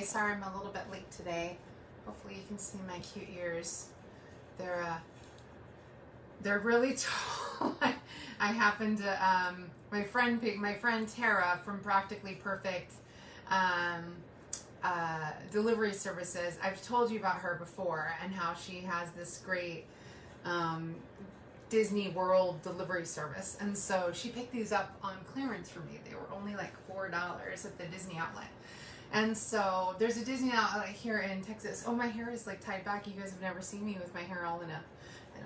Hey, sorry I'm a little bit late today. Hopefully you can see my cute ears. They're really tall. I happened to my friend Tara from Practically Perfect delivery services. I've told you about her before and how she has this great Disney World delivery service, and so she picked these up on clearance for me. They were only like $4 at the Disney outlet. And so there's a Disney outlet here in Texas. Oh, my hair is like tied back. You guys have never seen me with my hair all in a like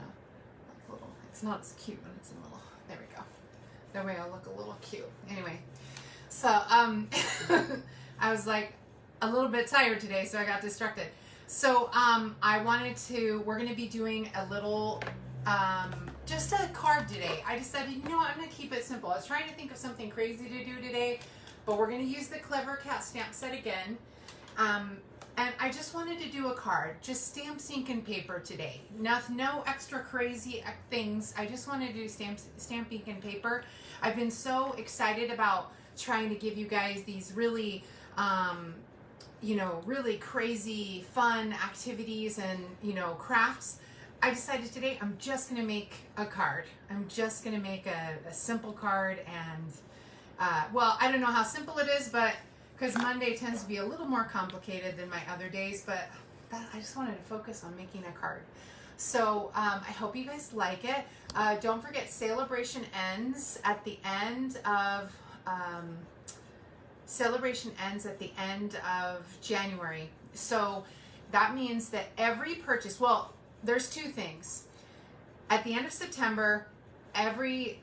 little, it's not as cute when it's in a little, there we go. That way I'll look a little cute. Anyway, so I was like a little bit tired today, so I got distracted. So we're going to be doing a little, just a card today. I decided, you know what, I'm going to keep it simple. I was trying to think of something crazy to do today, but we're going to use the Clever Cat stamp set again. And I just wanted to do a card, just stamps, ink, and paper today. No extra crazy things. I just wanted to do stamp, ink, and paper. I've been so excited about trying to give you guys these really, really crazy, fun activities and, crafts. I decided today I'm just going to make a card. I'm just going to make a simple card, and well, I don't know how simple it is, but because Monday tends to be a little more complicated than my other days, but I just wanted to focus on making a card. So I hope you guys like it. Don't forget, celebration ends at the end of January. So that means that every purchase, well, there's two things. At the end of September,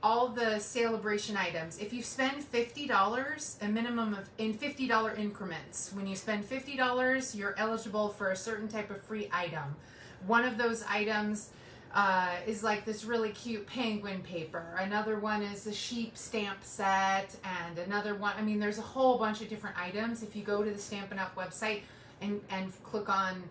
all the celebration items, if you spend $50, a minimum of in $50 increments, when you spend $50, you're eligible for a certain type of free item. One of those items is like this really cute penguin paper. Another one is the sheep stamp set, and another one, there's a whole bunch of different items. If you go to the Stampin' Up website and click on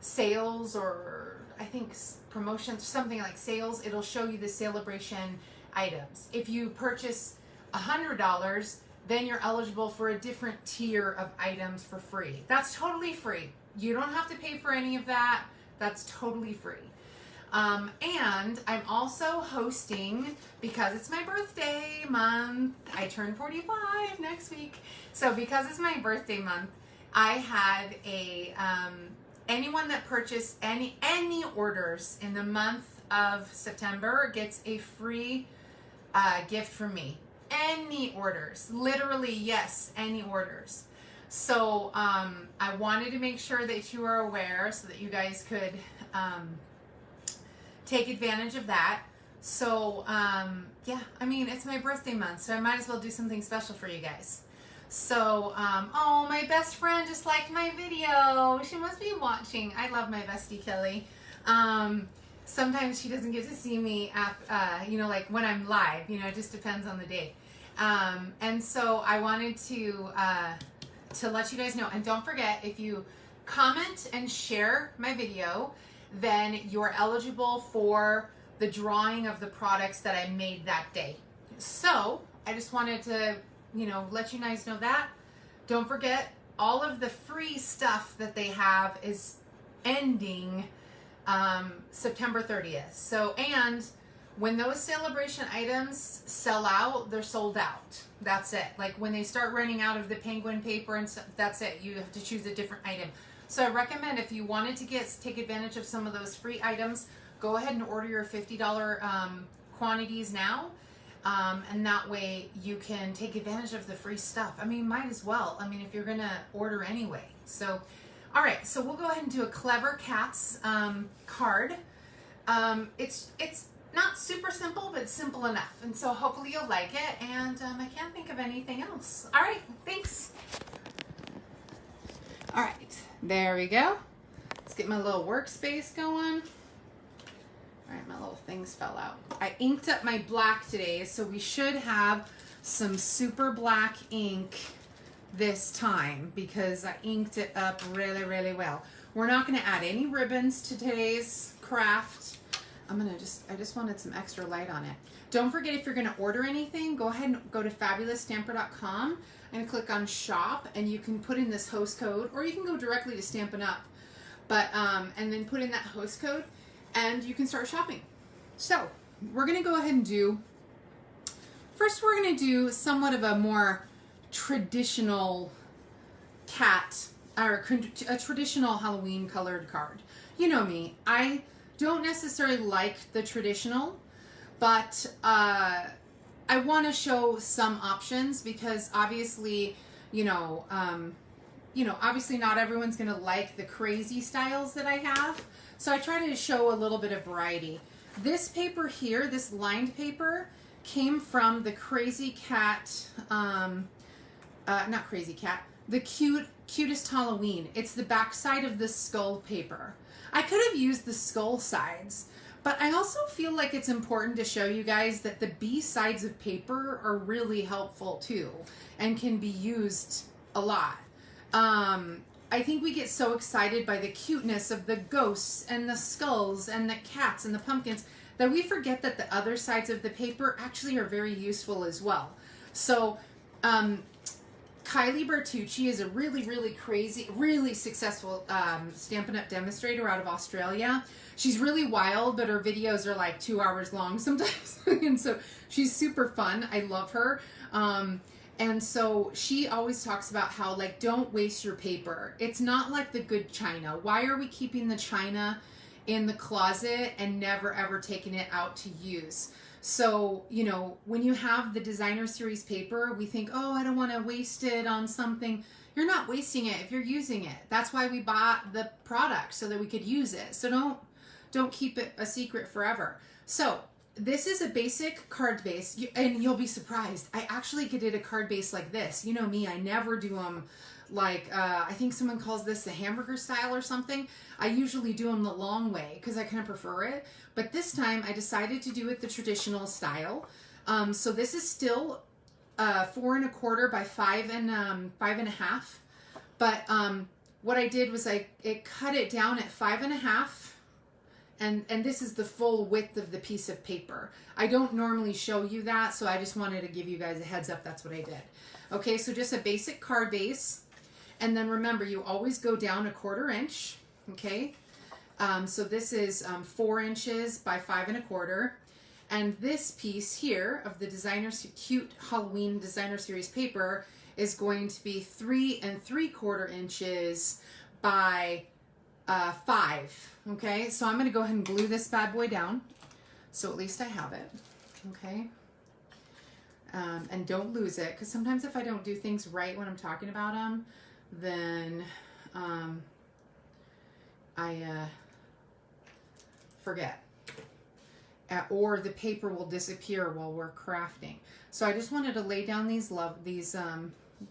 sales, or I think promotions, something like sales, it'll show you the celebration items. If you purchase $100, then you're eligible for a different tier of items for free. That's totally free. You don't have to pay for any of that. That's totally free. And I'm also hosting, because it's my birthday month, I turn 45 next week. So because it's my birthday month, I had anyone that purchased any orders in the month of September gets a free gift from me. Any orders, literally, yes, any orders. So I wanted to make sure that you are aware so that you guys could take advantage of that. So yeah, it's my birthday month, so I might as well do something special for you guys. So, oh, my best friend just liked my video. She must be watching. I love my bestie, Kelly. Sometimes she doesn't get to see me, like when I'm live, it just depends on the day. And so I wanted to let you guys know. And don't forget, if you comment and share my video, then you're eligible for the drawing of the products that I made that day. So I just wanted to let you guys know that. Don't forget, all of the free stuff that they have is ending September 30th. So, and when those celebration items sell out, they're sold out. That's it. Like when they start running out of the penguin paper and stuff, that's it. You have to choose a different item. So I recommend, if you wanted to take advantage of some of those free items, go ahead and order your $50 quantities now. And that way you can take advantage of the free stuff. Might as well. If you're going to order anyway. So, all right. So we'll go ahead and do a Clever Cats card. It's not super simple, but it's simple enough. And so hopefully you'll like it. And I can't think of anything else. All right. Thanks. All right. There we go. Let's get my little workspace going. All right, my little things fell out. I inked up my black today, so we should have some super black ink this time because I inked it up really, really well. We're not going to add any ribbons to today's craft. I just wanted some extra light on it. Don't forget, if you're going to order anything, go ahead and go to fabulousstamper.com and click on shop, and you can put in this host code, or you can go directly to Stampin' Up, but and then put in that host code and you can start shopping. So we're gonna go ahead and do, first we're gonna do somewhat of a more traditional cat, or a traditional Halloween colored card. You know me, I don't necessarily like the traditional, but I want to show some options because obviously, obviously not everyone's going to like the crazy styles that I have. So I try to show a little bit of variety. This paper here, this lined paper, came from the Crazy Cat, not Crazy Cat, the Cutest Halloween. It's the back side of the skull paper. I could have used the skull sides, but I also feel like it's important to show you guys that the B sides of paper are really helpful too and can be used a lot. I think we get so excited by the cuteness of the ghosts and the skulls and the cats and the pumpkins that we forget that the other sides of the paper actually are very useful as well. So, Kylie Bertucci is a really, really crazy, really successful Stampin' Up! Demonstrator out of Australia. She's really wild, but her videos are like 2 hours long sometimes. And so she's super fun. I love her. And so she always talks about how, like, don't waste your paper. It's not like the good china. Why are we keeping the china in the closet and never ever taking it out to use? So, when you have the designer series paper, we think, oh, I don't want to waste it on something. You're not wasting it if you're using it. That's why we bought the product, so that we could use it. So don't keep it a secret forever. So this is a basic card base, and you'll be surprised. I actually did a card base like this. You know me, I never do them like, I think someone calls this the hamburger style or something. I usually do them the long way because I kind of prefer it. But this time I decided to do it the traditional style. So this is still 4 1/4 by 5 1/2. But what I did was I cut it down at 5 1/2. And this is the full width of the piece of paper. I don't normally show you that, so I just wanted to give you guys a heads up. That's what I did. Okay, so just a basic card base. And then remember, you always go down 1/4 inch. Okay, so this is 4 inches by 5 1/4. And this piece here of the cute Halloween designer series paper is going to be 3 3/4 inches by 5. Okay, so I'm going to go ahead and glue this bad boy down, so at least I have it. Okay, and don't lose it, because sometimes if I don't do things right when I'm talking about them, then I forget, or the paper will disappear while we're crafting. So I just wanted to lay down these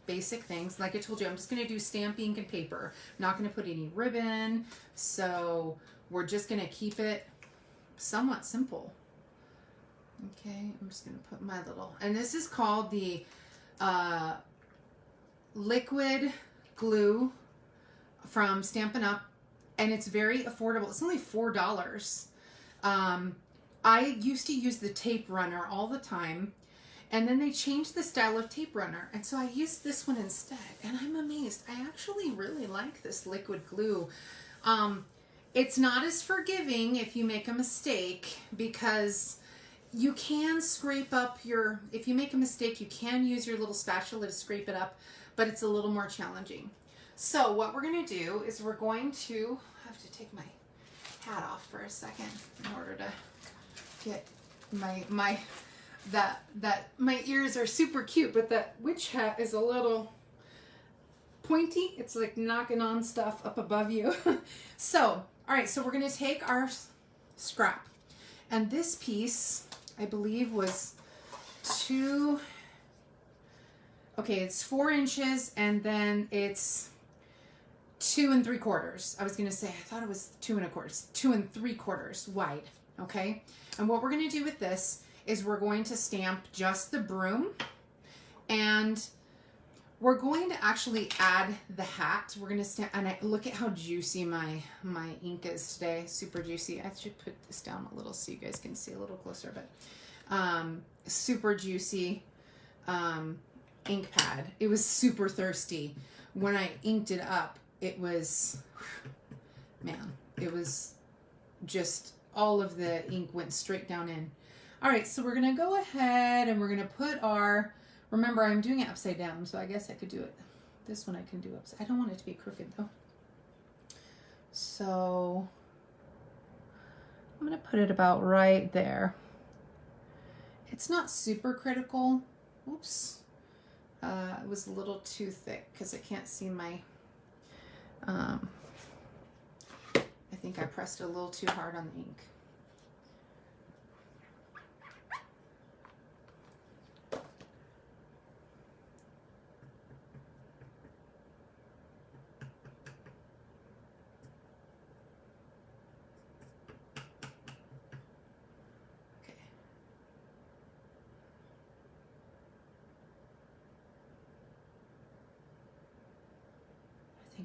basic things. Like I told you, I'm just going to do stamp ink and paper. I'm not going to put any ribbon, so we're just going to keep it somewhat simple. Okay, I'm just going to put my little, and this is called the liquid glue from Stampin' Up, and it's very affordable. It's only $4. I used to use the tape runner all the time, and then they changed the style of tape runner, and so I used this one instead, and I'm amazed. I actually really like this liquid glue. It's not as forgiving if you make a mistake, because you can scrape up if you make a mistake, you can use your little spatula to scrape it up, but it's a little more challenging. So what we're going to do is we're going to have to take my hat off for a second in order to get my ears are super cute, but that witch hat is a little pointy. It's like knocking on stuff up above you. So, all right, so we're going to take our scrap, and this piece, I believe, was it's 4 inches, and then it's 2 3/4. I was going to say, I thought it was 2 1/4. It's 2 3/4 wide. Okay. And what we're going to do with this is we're going to stamp just the broom, and we're going to actually add the hat. We're going to stamp, and look at how juicy my ink is today. Super juicy. I should put this down a little so you guys can see a little closer, but super juicy. ink pad. It was super thirsty. When I inked it up, it was, man, it was just, all of the ink went straight down in. All right, so we're gonna go ahead and we're gonna put our, remember I'm doing it upside down, so I guess I could do it. This one I can do upside, I don't want it to be crooked though. So I'm gonna put it about right there. It's not super critical. Oops. It was a little too thick because I can't see my, I think I pressed it a little too hard on the ink.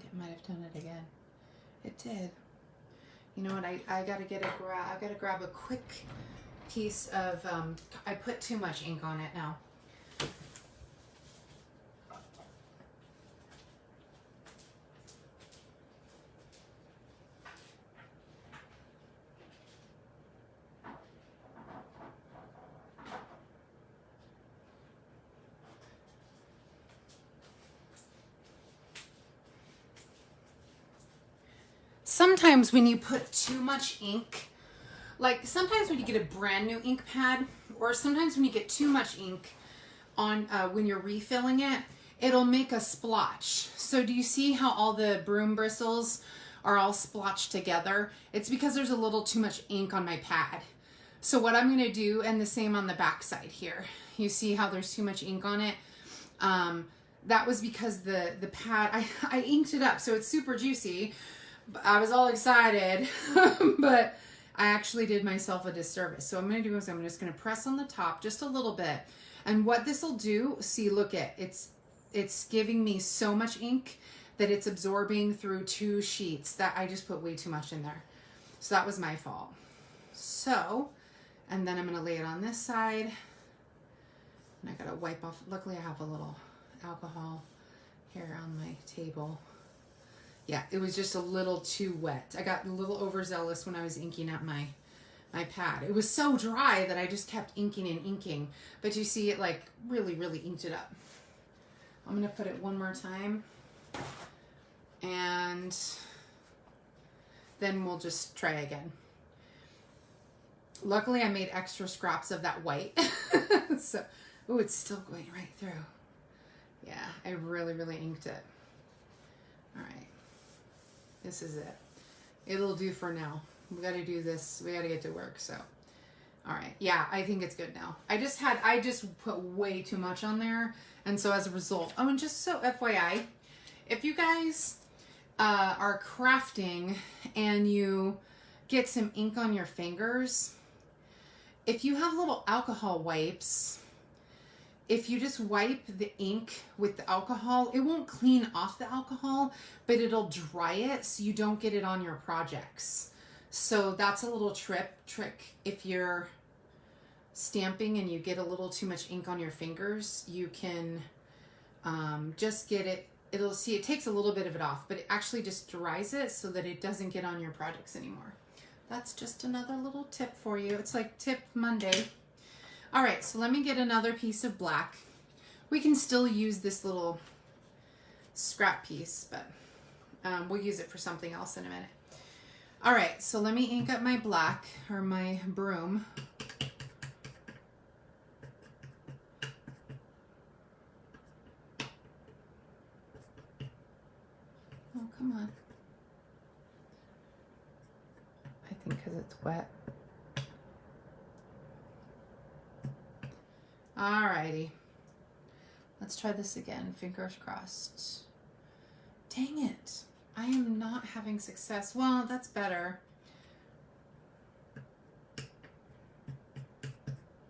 It might have done it again. It did. You know what? I gotta grab a quick piece of. I put too much ink on it now. Sometimes when you put too much ink, like sometimes when you get a brand new ink pad, or sometimes when you get too much ink on when you're refilling it, it'll make a splotch. So do you see how all the broom bristles are all splotched together? It's because there's a little too much ink on my pad. So what I'm gonna do, and the same on the back side here, you see how there's too much ink on it? That was because the pad, I inked it up, so it's super juicy. I was all excited, but I actually did myself a disservice. So what I'm going to do is I'm just going to press on the top just a little bit. And what this will do, see, look at, it's giving me so much ink that it's absorbing through 2 sheets that I just put way too much in there. So that was my fault. So, and then I'm going to lay it on this side. And I got to wipe off. Luckily I have a little alcohol here on my table. Yeah, it was just a little too wet. I got a little overzealous when I was inking up my pad. It was so dry that I just kept inking and inking. But you see it like really, really inked it up. I'm gonna put it one more time. And then we'll just try again. Luckily I made extra scraps of that white. So, oh, it's still going right through. Yeah, I really, really inked it. All right. This is it. It'll do for now. We got to do this. We got to get to work. So, all right. Yeah, I think it's good now. I just put way too much on there. And so as a result, oh, and just so FYI, if you guys are crafting and you get some ink on your fingers, if you have little alcohol wipes, if you just wipe the ink with the alcohol, it won't clean off the alcohol, but it'll dry it so you don't get it on your projects. So that's a little trick if you're stamping and you get a little too much ink on your fingers, you can just get it. It'll see, it takes a little bit of it off, but it actually just dries it so that it doesn't get on your projects anymore. That's just another little tip for you. It's like Tip Monday. All right, so let me get another piece of black. We can still use this little scrap piece, but we'll use it for something else in a minute. All right, so let me ink up my black, or my broom. Oh, come on. I think because it's wet. Alrighty, let's try this again, fingers crossed. Dang it, I am not having success. Well, that's better.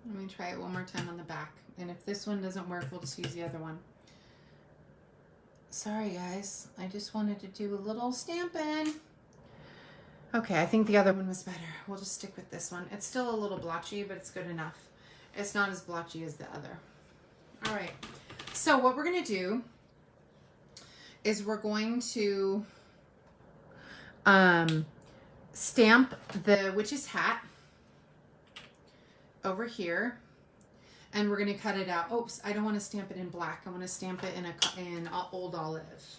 Let me try it one more time on the back. And if this one doesn't work, we'll just use the other one. Sorry guys, I just wanted to do a little stamping. Okay, I think the other one was better. We'll just stick with this one. It's still a little blotchy, but it's good enough. It's not as blotchy as the other. All right, So what we're going to do is we're going to stamp the witch's hat over here, and we're going to cut it out. Oops, I don't want to stamp it in black. I want to stamp it in old olive.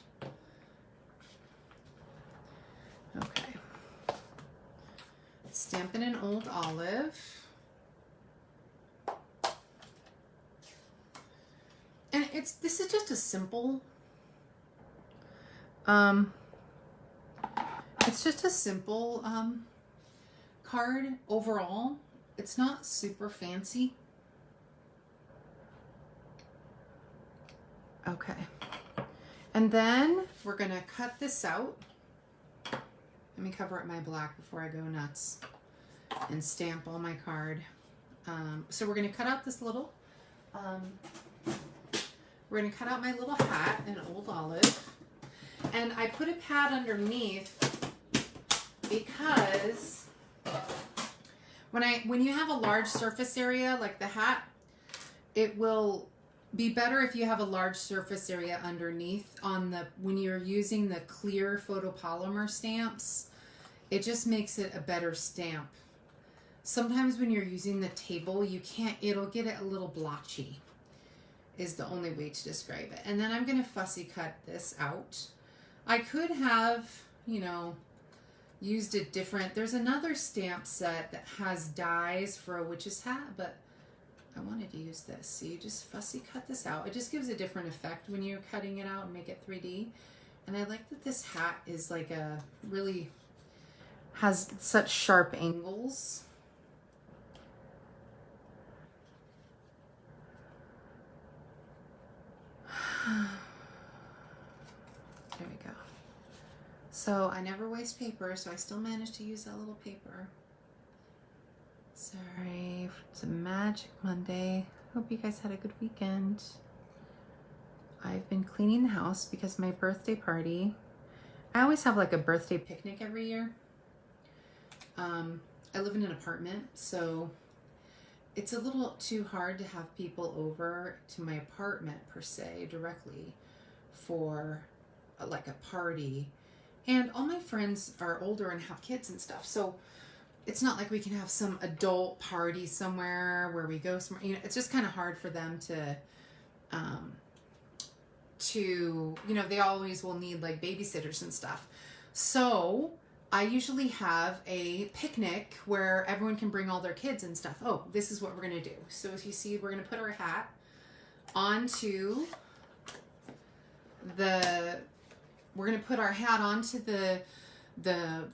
Okay. Stamp it in old olive. And this is just a simple, it's just a simple card overall. It's not super fancy. Okay. And then we're going to cut this out. Let me cover up my black before I go nuts and stamp all my card. So we're going to cut out this little, we're going to cut out my little hat in old olive. And I put a pad underneath because when you have a large surface area like the hat, it will be better if you have a large surface area underneath when you're using the clear photopolymer stamps. It just makes it a better stamp. Sometimes when you're using the table, it'll get it a little blotchy, is the only way to describe it. And then I'm going to fussy cut this out. I could have, used a different, there's another stamp set that has dies for a witch's hat, but I wanted to use this. So you just fussy cut this out. It just gives a different effect when you're cutting it out and make it 3D. And I like that this hat is like has such sharp angles. There we go. So I never waste paper, so I still managed to use that little paper. Sorry, it's a Magic Monday. Hope you guys had a good weekend. I've been cleaning the house because my birthday party, I always have like a birthday picnic every year. I live in an apartment, so it's a little too hard to have people over to my apartment per se directly for like a party. And all my friends are older and have kids and stuff, so it's not like we can have some adult party somewhere where we go somewhere. It's just kind of hard for them to they always will need like babysitters and stuff. So I usually have a picnic where everyone can bring all their kids and stuff. Oh, this is what we're going to do. So as you see, we're going to put our hat onto the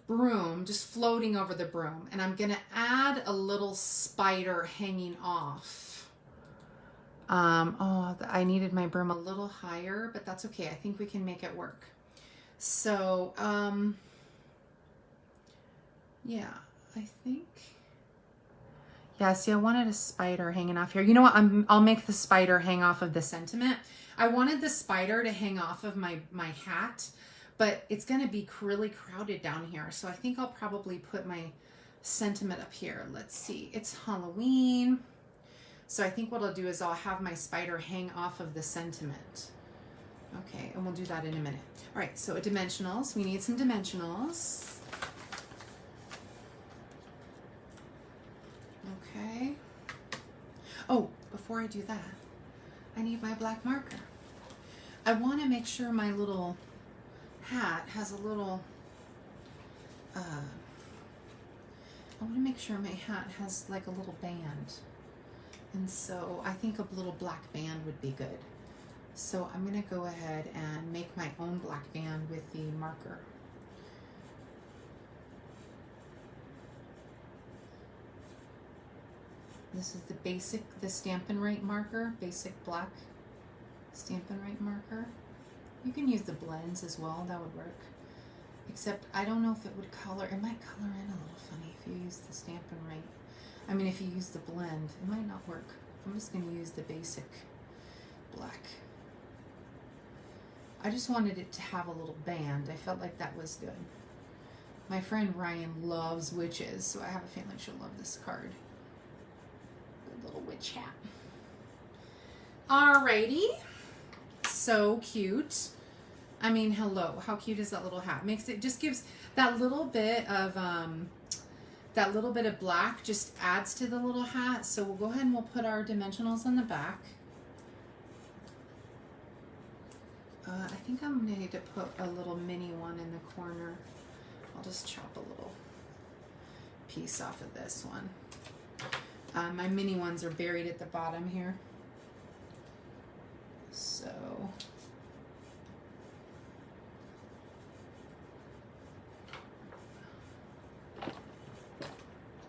broom, just floating over the broom. And I'm going to add a little spider hanging off. I needed my broom a little higher, but that's okay. I think we can make it work. So, yeah, I think. Yeah, see, I wanted a spider hanging off here. You know what? I'll make the spider hang off of the sentiment. I wanted the spider to hang off of my hat, but it's going to be really crowded down here. So I think I'll probably put my sentiment up here. Let's see. It's Halloween. So I think what I'll do is I'll have my spider hang off of the sentiment. Okay, and we'll do that in a minute. All right, so dimensionals. We need some dimensionals. Okay. Oh, before I do that, I need my black marker. I want to make sure my little hat has a little, I want to make sure my hat has like a little band. And so I think a little black band would be good. So I'm going to go ahead and make my own black band with the marker. This is the Stampin' Right marker, basic black Stampin' Right marker. You can use the blends as well, that would work. Except I don't know if it would color, it might color in a little funny if you use the Stampin' Right. I mean, if you use the blend, it might not work. I'm just going to use the basic black. I just wanted it to have a little band. I felt like that was good. My friend Ryan loves witches, so I have a feeling she'll love this card. Good little witch hat. Alrighty. so cute. I mean, hello, how cute is that little hat? Makes it, just gives that little bit of black, just adds to the little hat. So we'll go ahead and we'll put our dimensionals on the back. I think I'm going to need to put a little mini one in the corner. I'll just chop a little piece off of this one. My mini ones are buried at the bottom here. So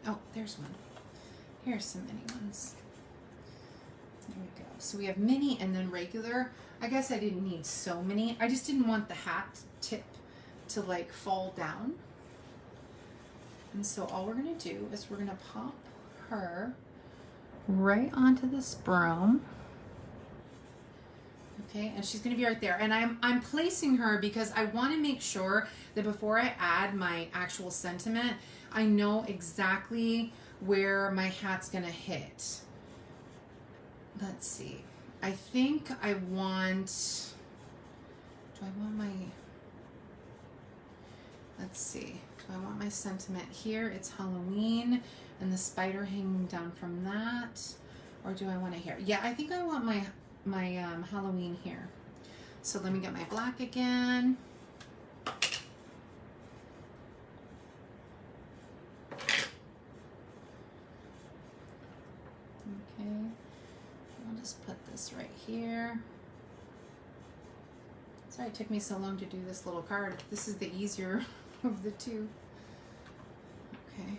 oh, there's one. Here's some mini ones. There we go. So we have mini and then regular. I guess I didn't need so many. I just didn't want the hat tip to like fall down. And so all we're gonna do is we're gonna pop her right onto this broom. Okay, and she's gonna be right there. And I'm placing her because I wanna make sure that before I add my actual sentiment, I know exactly where my hat's gonna hit. Let's see. I think I want, do I want my, let's see. Do I want my sentiment here? It's Halloween and the spider hanging down from that. Or do I want it here? Yeah, I think I want my Halloween here. So let me get my black again. Okay, I'll just put this right here. Sorry it took me so long to do this little card. This is the easier of the two. Okay,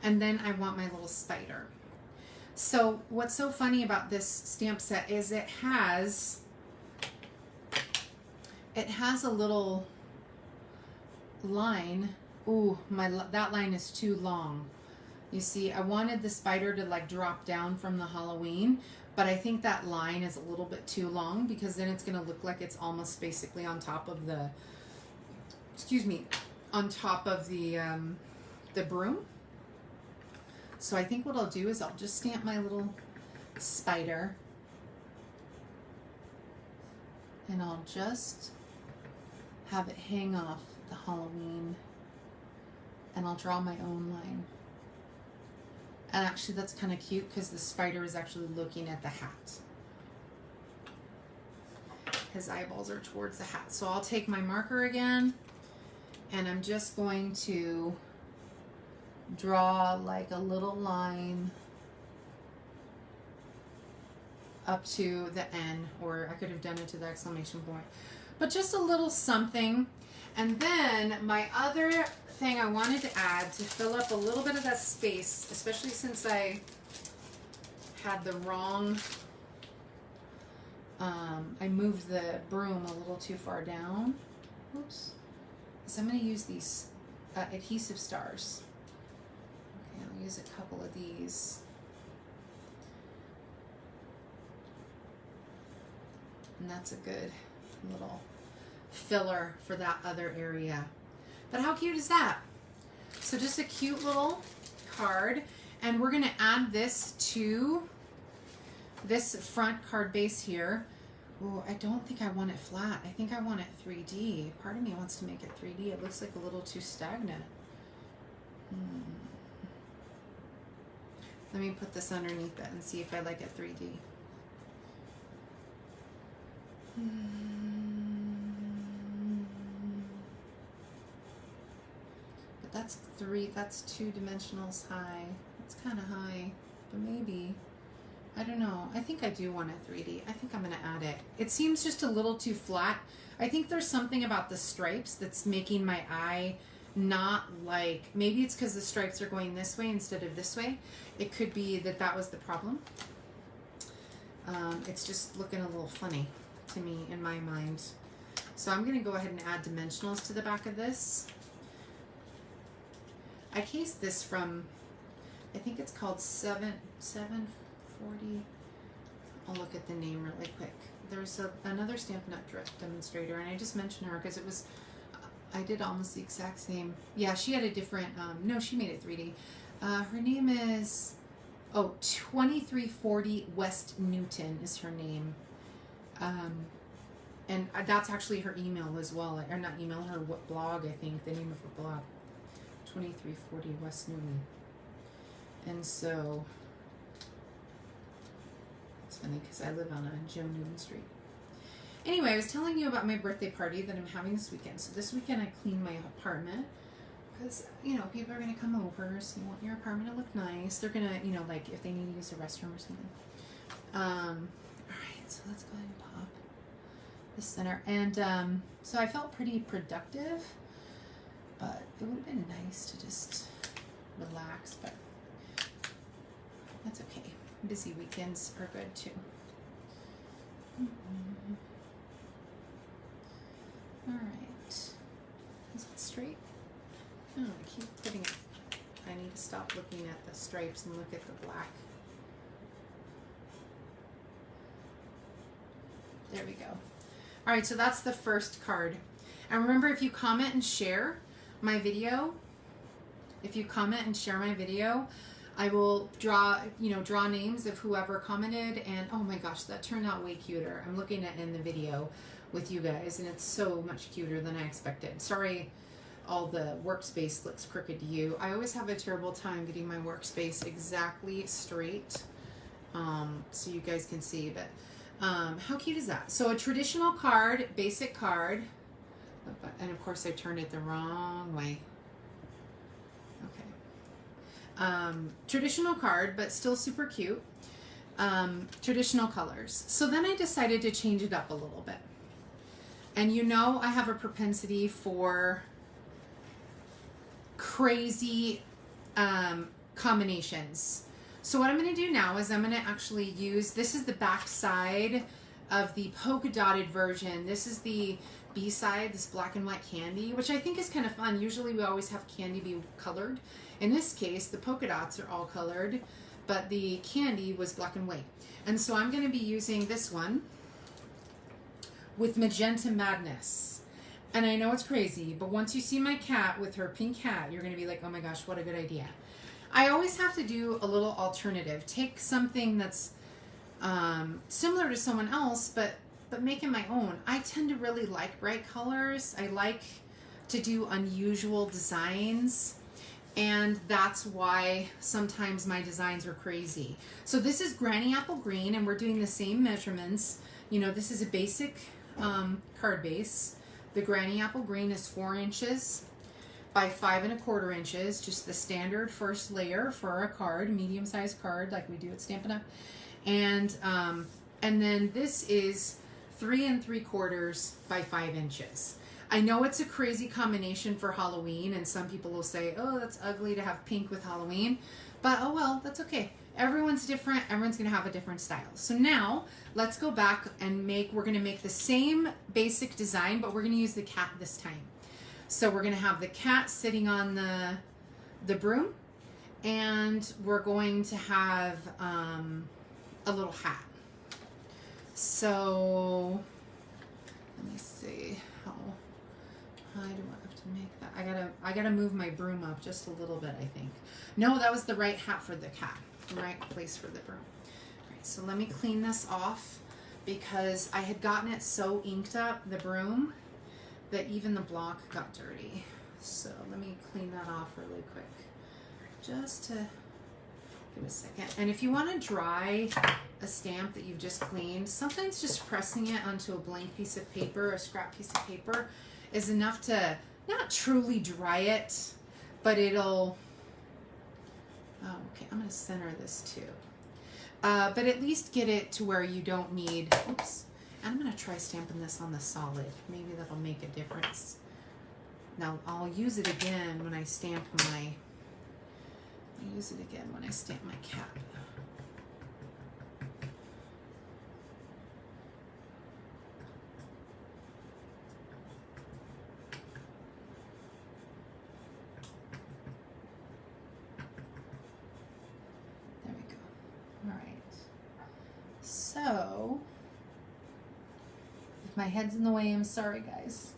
and then I want my little spider. So what's so funny about this stamp set is it has a little line. Ooh, that line is too long. You see, I wanted the spider to like drop down from the Halloween, but I think that line is a little bit too long because then it's gonna look like it's almost basically on top of the, excuse me, on top of the broom. So I think what I'll do is I'll just stamp my little spider and I'll just have it hang off the Halloween and I'll draw my own line. And actually that's kind of cute because the spider is actually looking at the hat. His eyeballs are towards the hat. So I'll take my marker again and I'm just going to draw like a little line up to the N, or I could have done it to the exclamation point, but just a little something. And then my other thing I wanted to add to fill up a little bit of that space, especially since I had the wrong, I moved the broom a little too far down. Oops. So I'm going to use these adhesive stars. Okay, I'll use a couple of these. And that's a good little filler for that other area. But how cute is that? So just a cute little card. And we're going to add this to this front card base here. Oh, I don't think I want it flat. I think I want it 3D. Part of me wants to make it 3D. It looks like a little too stagnant. Let me put this underneath it and see if I like it 3D. But that's 2 dimensionals high. It's kind of high, but maybe. I don't know. I think I do want it 3D. I think I'm going to add it. It seems just a little too flat. I think there's something about the stripes that's making my eye not like, maybe it's because the stripes are going this way instead of this way. It could be that that was the problem. It's just looking a little funny to me in my mind. So I'm going to go ahead and add dimensionals to the back of this. I cased this from, I think it's called 740. I'll look at the name really quick. There's another Stampin' Up drip demonstrator, and I just mentioned her because it was, I did almost the exact same. Yeah, she had a different, no, she made it 3D. Her name is, 2340 West Newton is her name. And that's actually her email as well, or not email, her blog, I think, the name of her blog, 2340 West Newman. And so, it's funny because I live on a Joe Newman Street. Anyway, I was telling you about my birthday party that I'm having this weekend. So this weekend I cleaned my apartment because, you know, people are going to come over, so you want your apartment to look nice. They're going to, you know, like if they need to use a restroom or something. All right, so let's go ahead and pop the center. And so I felt pretty productive, but it would have been nice to just relax, but that's okay. Busy weekends are good too. All right, is it straight? Oh, I keep putting it. I need to stop looking at the stripes and look at the black. There we go. All right, so that's the first card. And remember, if you comment and share my video, I will draw names of whoever commented. And oh my gosh, that turned out way cuter. I'm looking at it in the video with you guys, and it's so much cuter than I expected. Sorry, all the workspace looks crooked to you. I always have a terrible time getting my workspace exactly straight, so you guys can see. But how cute is that? So a traditional card, basic card, and of course I turned it the wrong way. Okay. Traditional card, but still super cute. Traditional colors. So then I decided to change it up a little bit. And you know I have a propensity for crazy combinations. So what I'm going to do now is I'm going to actually use, this is the back side of the polka dotted version. This is the B side, this black and white candy, which I think is kind of fun. Usually we always have candy be colored. In this case, the polka dots are all colored, but the candy was black and white. And so I'm going to be using this one with Magenta Madness. And I know it's crazy, but once you see my cat with her pink hat, you're going to be like, oh my gosh, what a good idea. I always have to do a little alternative. Take something that's similar to someone else, but make it my own. I tend to really like bright colors. I like to do unusual designs, and that's why sometimes my designs are crazy. So this is Granny Apple Green, and we're doing the same measurements. You know, this is a basic card base. The Granny Apple Green is 4 inches by 5 1/4 inches, just the standard first layer for a card, medium-sized card like we do at Stampin' Up. And then this is 3 3/4 by 5 inches. I know it's a crazy combination for Halloween, and some people will say, oh, that's ugly to have pink with Halloween, but oh well, that's okay. Everyone's different. Everyone's going to have a different style. So now let's go back and we're going to make the same basic design, but we're going to use the cat this time. So we're going to have the cat sitting on the broom, and we're going to have a little hat. So let me see, how high do I have to make that? I gotta move my broom up just a little bit, I think. No, that was the right hat for the cat, the right place for the broom. All right, so let me clean this off because I had gotten it so inked up, the broom, that even the block got dirty. So let me clean that off really quick, just to give it a second. And if you want to dry a stamp that you've just cleaned, sometimes just pressing it onto a blank piece of paper, a scrap piece of paper, is enough to not truly dry it, but it'll, oh, okay, I'm going to center this too. But at least get it to where you don't need, oops, and I'm going to try stamping this on the solid. Maybe that'll make a difference. Now, I'll use it again when I stamp my, my cap. There we go. All right. So, if my head's in the way, I'm sorry, guys.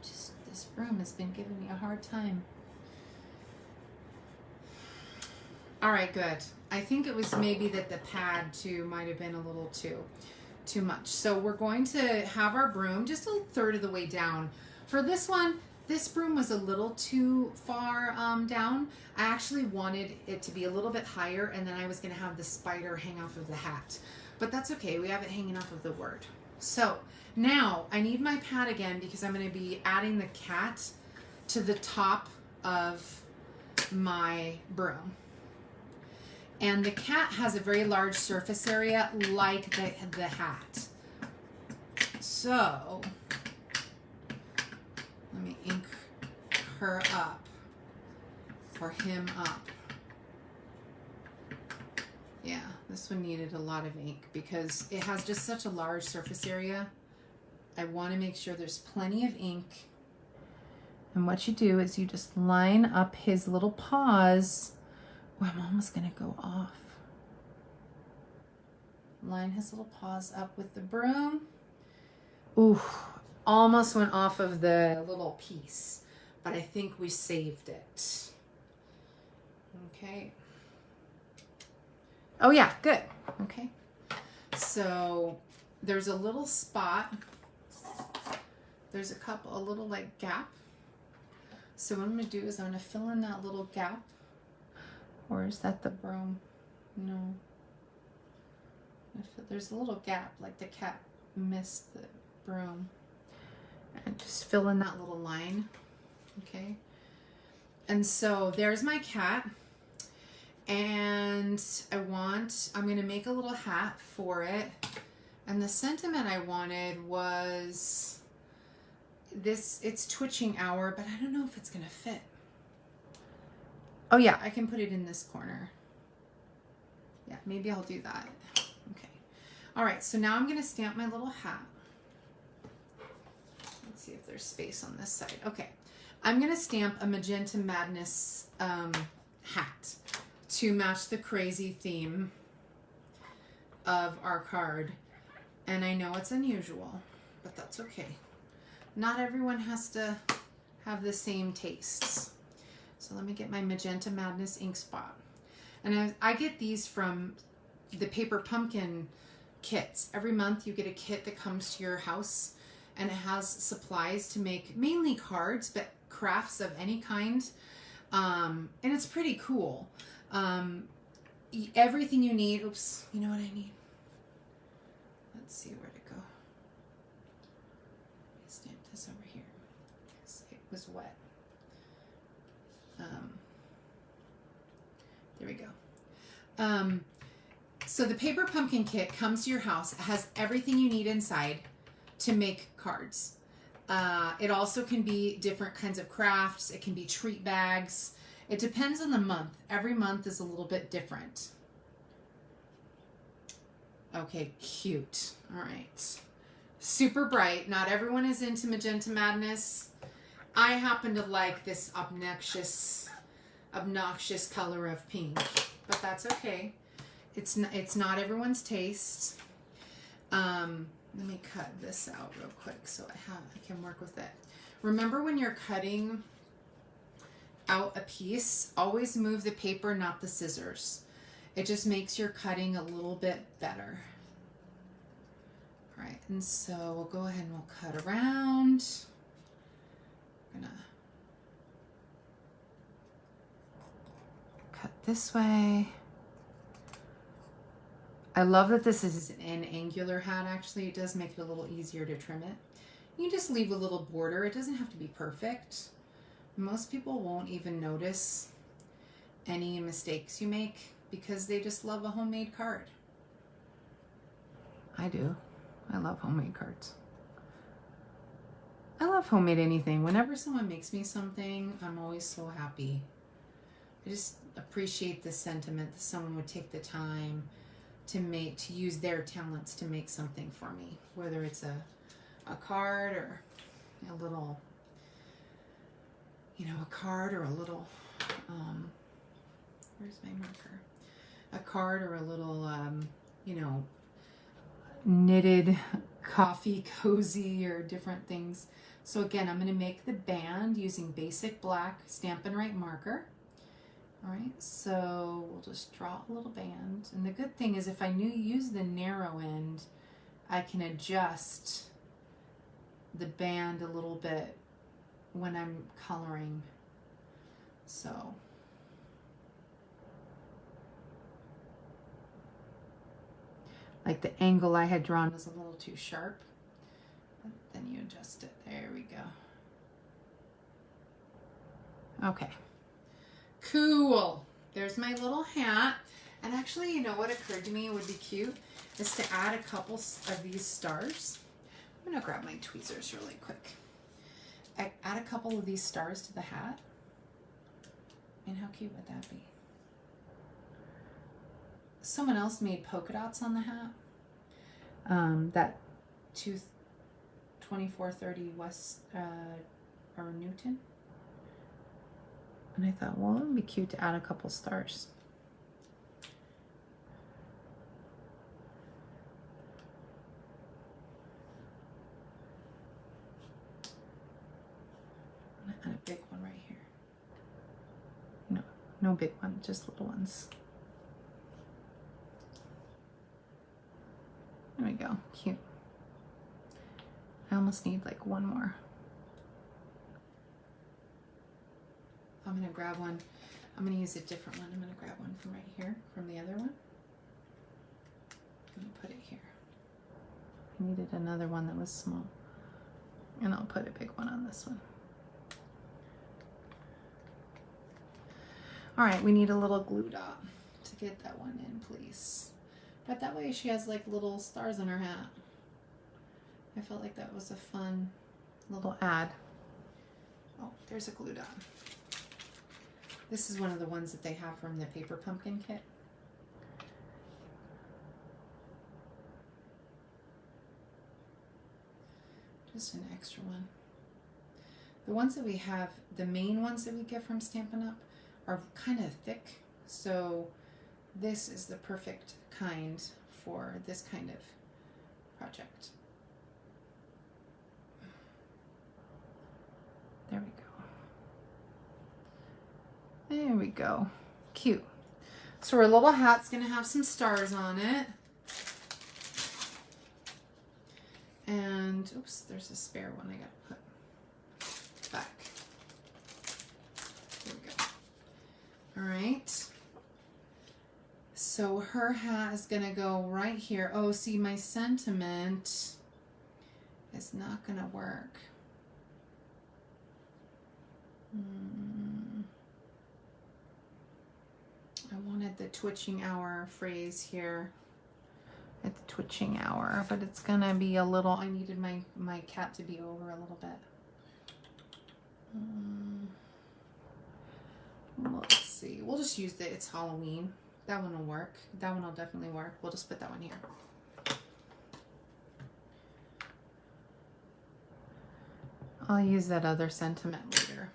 Just this broom has been giving me a hard time. All right, good. I think it was maybe that the pad too might have been a little too too much. So we're going to have our broom just a third of the way down. For this one, this broom was a little too far down. I actually wanted it to be a little bit higher, and then I was gonna have the spider hang off of the hat. But that's okay, we have it hanging off of the word. So now I need my pad again because I'm gonna be adding the cat to the top of my broom. And the cat has a very large surface area like the hat. So let me ink her up, or him up. Yeah, this one needed a lot of ink because it has just such a large surface area. I want to make sure there's plenty of ink. And what you do is you just line up his little paws. Oh, I'm almost gonna go off. Line his little paws up with the broom. Ooh, almost went off of the little piece, but I think we saved it. Okay. Oh yeah, good. Okay. So there's a little spot. There's a little like gap. So what I'm gonna do is I'm gonna fill in that little gap. Or is that the broom? No. There's a little gap, like the cat missed the broom. And just fill in that little line, okay? And so there's my cat. And I'm gonna make a little hat for it. And the sentiment I wanted was this, it's twitching hour, but I don't know if it's gonna fit. Oh yeah, I can put it in this corner. Yeah, maybe I'll do that. Okay. All right, so now I'm gonna stamp my little hat. Let's see if there's space on this side. Okay, I'm gonna stamp a Magenta Madness hat to match the crazy theme of our card. And I know it's unusual, but that's okay. Not everyone has to have the same tastes. So let me get my Magenta Madness ink spot. And I get these from the Paper Pumpkin kits. Every month you get a kit that comes to your house, and it has supplies to make mainly cards, but crafts of any kind. And it's pretty cool. Everything you need. Oops, you know what I need? Let's see where to go. I stamped this over here because it was wet. There we go. So the Paper Pumpkin kit comes to your house. It has everything you need inside to make cards. It also can be different kinds of crafts. It can be treat bags. It depends on the month. Every month is a little bit different. Okay, cute. All right. Super bright. Not everyone is into Magenta Madness. I happen to like this obnoxious color of pink, but that's okay. It's not everyone's taste. Let me cut this out real quick so I can work with it. Remember, when you're cutting out a piece, always move the paper, not the scissors. It just makes your cutting a little bit better. All right, and so we'll go ahead and we'll cut around. I'm gonna cut this way. I love that this is an angular hat. Actually, it does make it a little easier to trim it. You just leave a little border. It doesn't have to be perfect. Most people won't even notice any mistakes you make because they just love a homemade card. I do. I love homemade cards. I love homemade anything. Whenever someone makes me something, I'm always so happy. I just appreciate the sentiment that someone would take the time to use their talents to make something for me, whether it's a card or a little, a card or a little, where's my marker? A card or a little, knitted coffee cozy or different things. So again, I'm going to make the band using basic black Stampin' Up marker. All right, so we'll just draw a little band. And the good thing is if I use the narrow end, I can adjust the band a little bit when I'm coloring. So like the angle I had drawn was a little too sharp, but then you adjust it. There we go. Okay, cool. There's my little hat. And actually, you know what occurred to me would be cute is to add a couple of these stars. I'm gonna grab my tweezers really quick. Add a couple of these stars to the hat. And how cute would that be? Someone else made polka dots on the hat. That 2430 West or Newton. And I thought, well, it would be cute to add a couple stars. I'm gonna add a big one right here. No big one, just little ones. There we go, cute. I almost need like one more. I'm gonna grab one. I'm gonna use a different one. I'm gonna grab one from right here, from the other one. I'm gonna put it here. I needed another one that was small. And I'll put a big one on this one. All right, we need a little glue dot to get that one in, please. But that way she has like little stars on her hat. I felt like that was a fun little ad. Oh, there's a glue dot. This is one of the ones that they have from the paper pumpkin kit. Just an extra one. The ones that we have, the main ones that we get from Stampin' Up! Are kind of thick, so this is the perfect kind for this kind of project. There we go. There we go. Cute. So our little hat's gonna have some stars on it. And oops, there's a spare one I gotta put back. There we go. All right. So her hat is gonna go right here. Oh, see, my sentiment is not gonna work. I wanted the twitching hour phrase here at the twitching hour, but it's gonna be a little, I needed my cat to be over a little bit. Let's see, we'll just use the It's Halloween. That one will work. That one will definitely work. We'll just put that one here. I'll use that other sentiment later.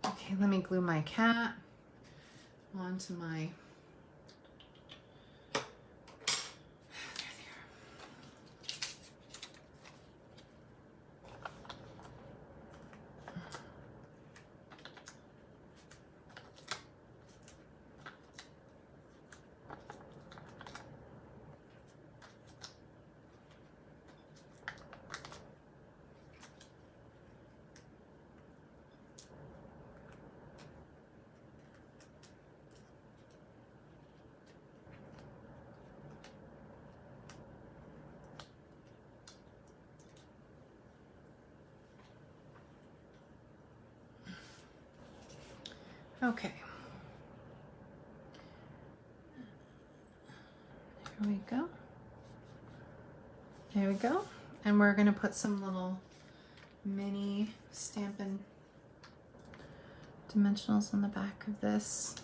Okay, let me glue my cat onto my okay. There we go. There we go. And we're going to put some little mini Stampin' dimensionals on the back of this.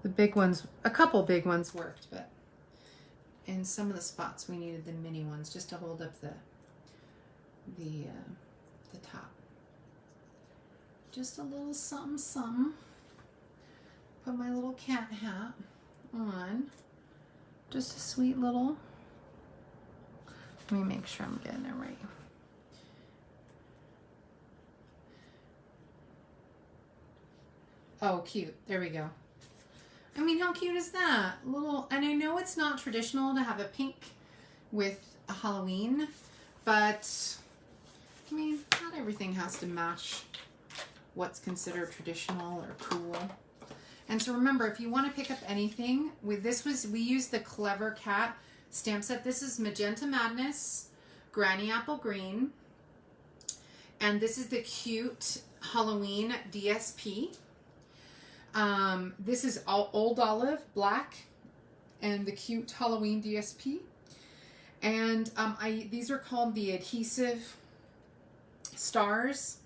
The big ones, a couple big ones worked, but in some of the spots we needed the mini ones just to hold up the top. Just a little something something. Put my little cat hat on. Just a sweet little, let me make sure I'm getting it right. Oh, cute. There we go. I mean, how cute is that? Little, and I know it's not traditional to have a pink with a Halloween, but I mean, not everything has to match what's considered traditional or cool. And so remember, if you want to pick up anything, we used the Clever Cat stamp set. This is Magenta Madness, Granny Apple Green, and this is the cute Halloween DSP. This is Old Olive Black and the cute Halloween DSP. And these are called the adhesive stars.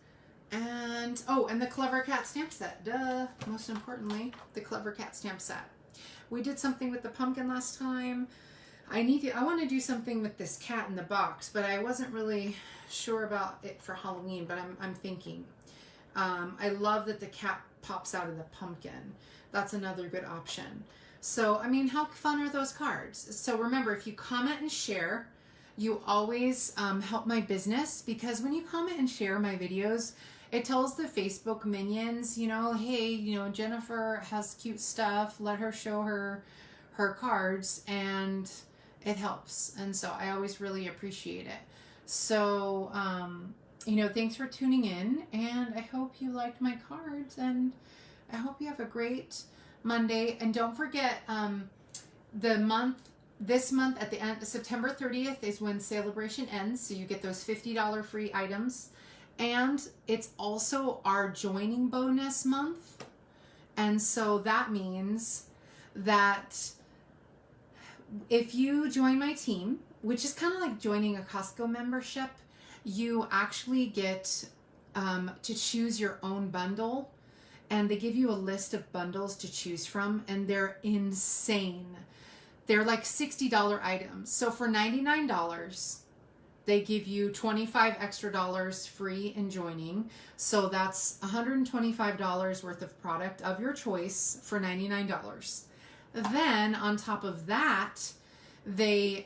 And and the Clever Cat stamp set. Duh. Most importantly, the Clever Cat stamp set. We did something with the pumpkin last time. I want to do something with this cat in the box, but I wasn't really sure about it for Halloween, but I'm thinking. I love that the cat pops out of the pumpkin. That's another good option. So, I mean, how fun are those cards? So remember, if you comment and share, you always help my business, because when you comment and share my videos, it tells the Facebook minions, you know, hey, you know, Jennifer has cute stuff. Let her show her cards, and it helps. And so I always really appreciate it. So, you know, thanks for tuning in, and I hope you liked my cards, and I hope you have a great Monday. And don't forget, this month at the end, September 30th is when celebration ends, so you get those $50 free items. And it's also our joining bonus month. And so that means that if you join my team, which is kind of like joining a Costco membership, you actually get to choose your own bundle. And they give you a list of bundles to choose from, and they're insane. They're like $60 items. So for $99, they give you $25 extra free in joining. So that's $125 worth of product of your choice for $99. Then on top of that, they're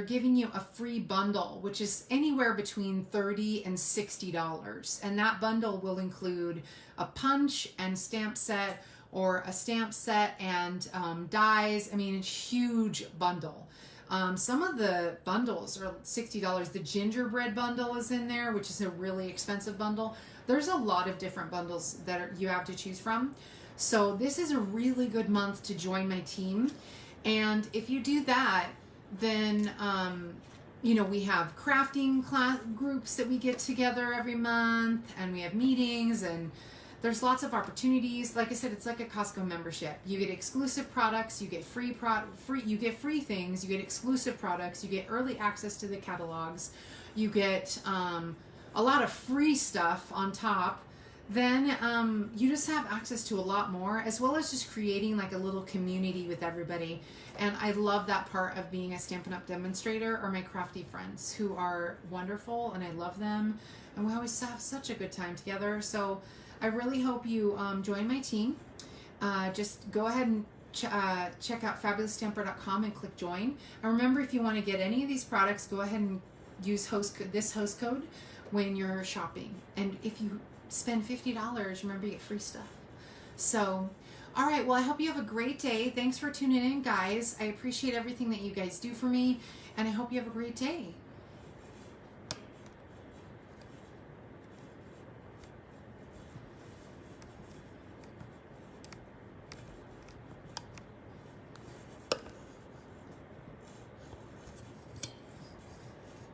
giving you a free bundle, which is anywhere between $30 and $60. And that bundle will include a punch and stamp set, or a stamp set and dies. I mean, it's a huge bundle. Some of the bundles are $60. The gingerbread bundle is in there, which is a really expensive bundle. There's a lot of different bundles that you have to choose from. So this is a really good month to join my team. And if you do that, then, you know, we have crafting class groups that we get together every month, and we have meetings, and there's lots of opportunities. Like I said, it's like a Costco membership. You get exclusive products, you get you get free things, you get exclusive products, you get early access to the catalogs, you get a lot of free stuff on top. Then you just have access to a lot more, as well as just creating like a little community with everybody. And I love that part of being a Stampin' Up! Demonstrator, or my crafty friends who are wonderful, and I love them. And we always have such a good time together. So I really hope you join my team. Just go ahead and check out fabulousstamper.com and click join. And remember, if you want to get any of these products, go ahead and use this host code when you're shopping. And if you spend $50, remember, you get free stuff. So, all right, well, I hope you have a great day. Thanks for tuning in, guys. I appreciate everything that you guys do for me, and I hope you have a great day.